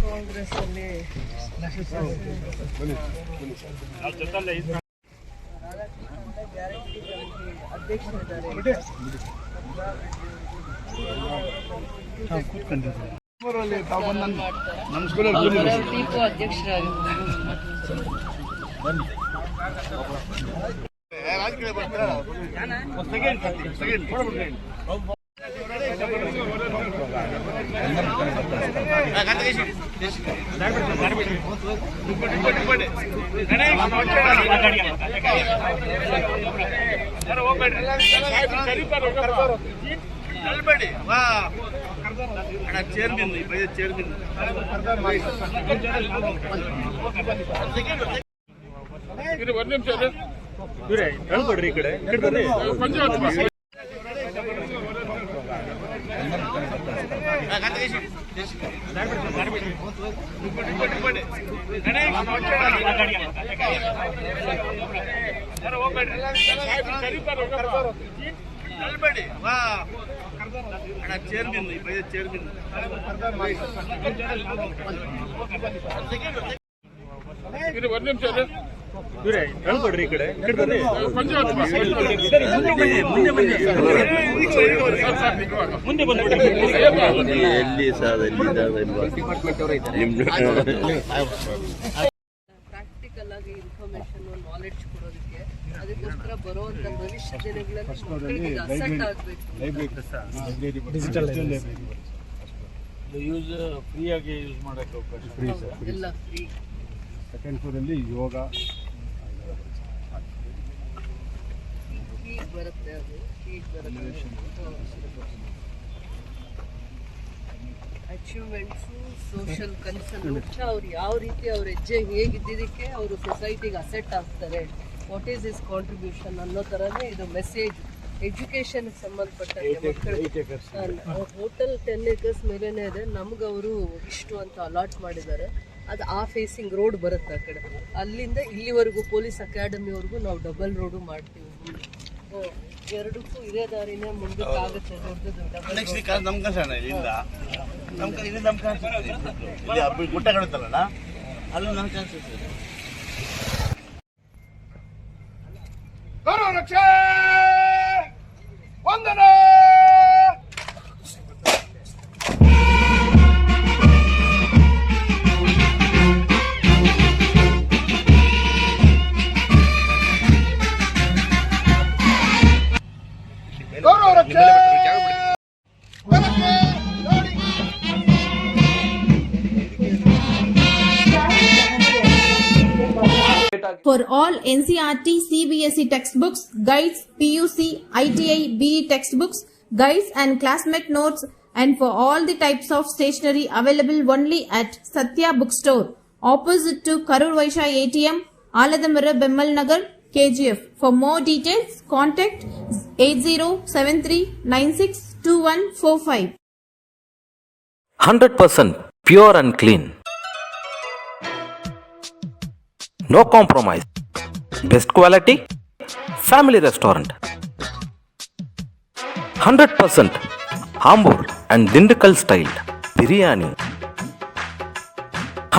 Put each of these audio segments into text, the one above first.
ಕಾಂಗ್ರೆಸ್ ಅಲ್ಲಿ ಅಧ್ಯಕ್ಷರಿದ್ದಾರೆ. ಪ್ರಾಕ್ಟಿಕಲ್ ಆಗಿ information knowledge ಕೊಡೋದಕ್ಕೆ ಅದಕ್ಕೋಸ್ಕರ ಬರುವಂತ ಭವಿಷ್ಯ ದಿನಗಳಲ್ಲಿ ಅಸೆಟ್ ಆಗಬೇಕು. ಡಿಜಿಟಲ್ ಯೂಸ್ ಫ್ರೀ ಆಗಿ ಯೂಸ್ ಮಾಡಕ್ಕೆ ಅವಕಾಶ ಎಲ್ಲ ಫ್ರೀ. ಸೆಕೆಂಡ್ ಫ್ಲೋರ್ ಅಲ್ಲಿ ಯೋಗ ಬರುತ್ತೆ. ಅದು ಅಚೀವ್ಮೆಂಟ್ಸು, ಸೋಷಿಯಲ್ ಕನ್ಸರ್ನ್ ಮುಖ್ಯ. ಅವ್ರು ಯಾವ ರೀತಿ ಅವ್ರ ಹೆಜ್ಜೆ ಹೇಗಿದ್ದಕ್ಕೆ ಅವರು ಸೊಸೈಟಿಗೆ ಅಸೆಟ್ ಆಗ್ತಾರೆ, ವಾಟ್ ಈಸ್ ಇಸ್ ಕಾಂಟ್ರಿಬ್ಯೂಷನ್ ಅನ್ನೋ ಥರನೇ ಇದು ಮೆಸೇಜ್. ಎಜುಕೇಷನ್ಗೆ ಸಂಬಂಧಪಟ್ಟಂಗೆ ಮಕ್ಕಳು ಟೋಟಲ್ 10 acres ಮೇಲೇ ಇದೆ. ನಮ್ಗೆ ಅವರು ಇಷ್ಟು ಅಂತ ಅಲಾಟ್ ಮಾಡಿದ್ದಾರೆ. ಅದು ಆ ಫೇಸಿಂಗ್ ರೋಡ್ ಬರುತ್ತೆ ಆ ಕಡೆ. ಅಲ್ಲಿಂದ ಇಲ್ಲಿವರೆಗೂ ಪೊಲೀಸ್ ಅಕಾಡೆಮಿವರೆಗೂ ನಾವು ಡಬಲ್ ರೋಡು ಮಾಡ್ತೀವಿ. ಎರಡಕ್ಕೂ ಇದೇ ದಾರಿನೇ ಮುಂದಕ್ಕೆ ಆಗುತ್ತೆ. For all NCERT, CBSE textbooks, guides, PUC, ITI, BE textbooks, guides and classmate notes, and for all the types of stationery available only at Satya Bookstore, opposite to Karur Vaishya ATM, Aladamara, Bemmal Nagar, KGF. For more details, contact 8073962145. 100% pure and clean. No compromise. Best quality. Family restaurant. 100% Ambur and Dindukal style biryani.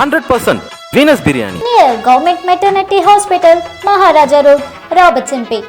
100% Venus biryani. Near Government Maternity Hospital, Maharaja Road, Robertson Pet.